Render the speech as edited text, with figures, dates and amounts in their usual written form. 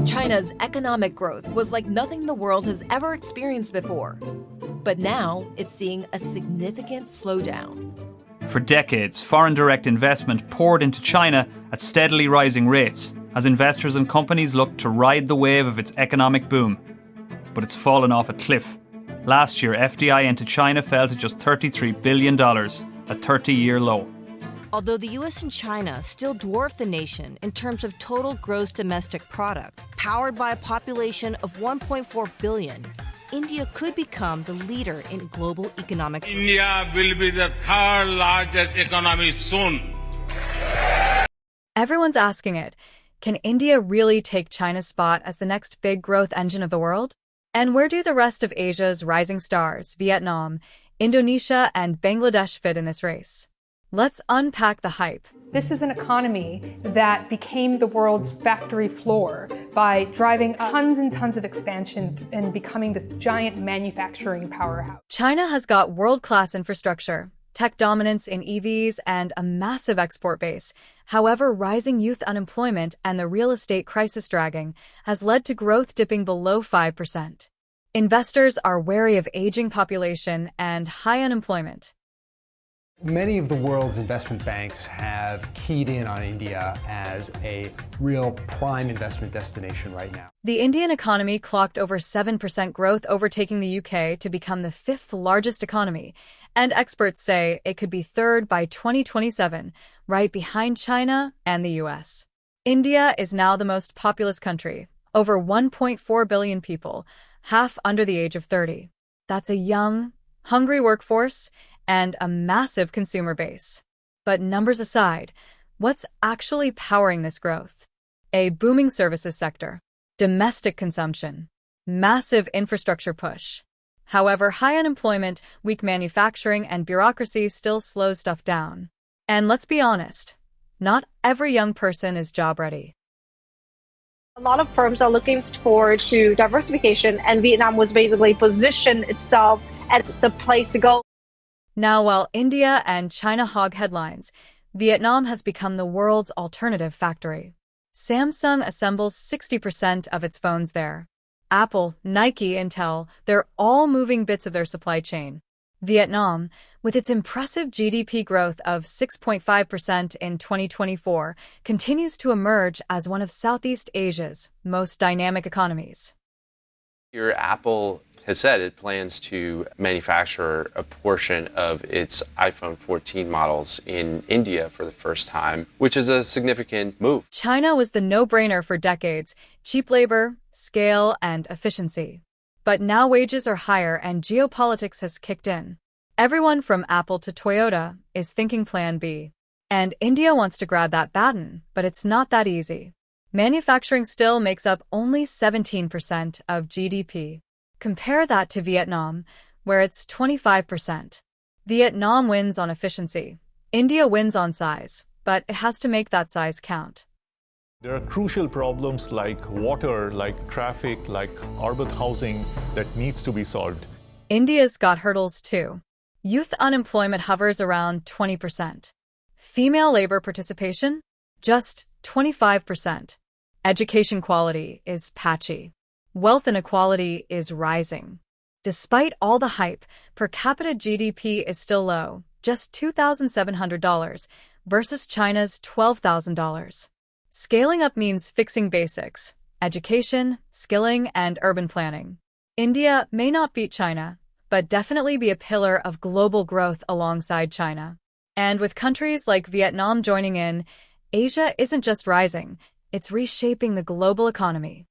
China's economic growth was like nothing the world has ever experienced before. But now it's seeing a significant slowdown. For decades, foreign direct investment poured into China at steadily rising rates as investors and companies looked to ride the wave of its economic boom. But it's fallen off a cliff. Last year, FDI into China fell to just $33 billion, a 30-year low. Although the U.S. and China still dwarf the nation in terms of total gross domestic product, powered by a population of 1.4 billion, India could become the leader in global economic growth. India will be the third largest economy soon. Everyone's asking it. Can India really take China's spot as the next big growth engine of the world? And where do the rest of Asia's rising stars, Vietnam, Indonesia, and Bangladesh fit in this race? Let's unpack the hype. This is an economy that became the world's factory floor by driving tons and tons of expansion and becoming this giant manufacturing powerhouse. China has got world-class infrastructure, tech dominance in EVs, and a massive export base. However, rising youth unemployment and the real estate crisis dragging has led to growth dipping below 5%. Investors are wary of aging population and high unemployment. Many of the world's investment banks have keyed in on India as a real prime investment destination right now. The Indian economy clocked over 7% growth, overtaking the UK to become the fifth largest economy, and experts say it could be third by 2027, right behind China and the US. India is now the most populous country, over 1.4 billion people, half under the age of 30. That's a young, hungry workforce and a massive consumer base. But numbers aside, what's actually powering this growth? A booming services sector, domestic consumption, massive infrastructure push. However, high unemployment, weak manufacturing, and bureaucracy still slows stuff down. And let's be honest, not every young person is job ready. A lot of firms are looking forward to diversification, and Vietnam was basically positioned itself as the place to go. Now, while India and China hog headlines, Vietnam has become the world's alternative factory. Samsung assembles 60% of its phones there. Apple, Nike, Intel, they're all moving bits of their supply chain. Vietnam, with its impressive GDP growth of 6.5% in 2024, continues to emerge as one of Southeast Asia's most dynamic economies. Here, Apple has said it plans to manufacture a portion of its iPhone 14 models in India for the first time, which is a significant move. China was the no-brainer for decades: cheap labor, scale, and efficiency. But now wages are higher and geopolitics has kicked in. Everyone from Apple to Toyota is thinking Plan B. And India wants to grab that baton, but it's not that easy. Manufacturing still makes up only 17% of GDP. Compare that to Vietnam, where it's 25%. Vietnam wins on efficiency. India wins on size, but it has to make that size count. There are crucial problems like water, like traffic, like urban housing that needs to be solved. India's got hurdles too. Youth unemployment hovers around 20%. Female labor participation? Just 25%. Education quality is patchy. Wealth inequality is rising. Despite all the hype, per capita GDP is still low, just $2,700 versus China's $12,000. Scaling up means fixing basics: education, skilling, and urban planning. India may not beat China, but definitely be a pillar of global growth alongside China. And with countries like Vietnam joining in, Asia isn't just rising, it's reshaping the global economy.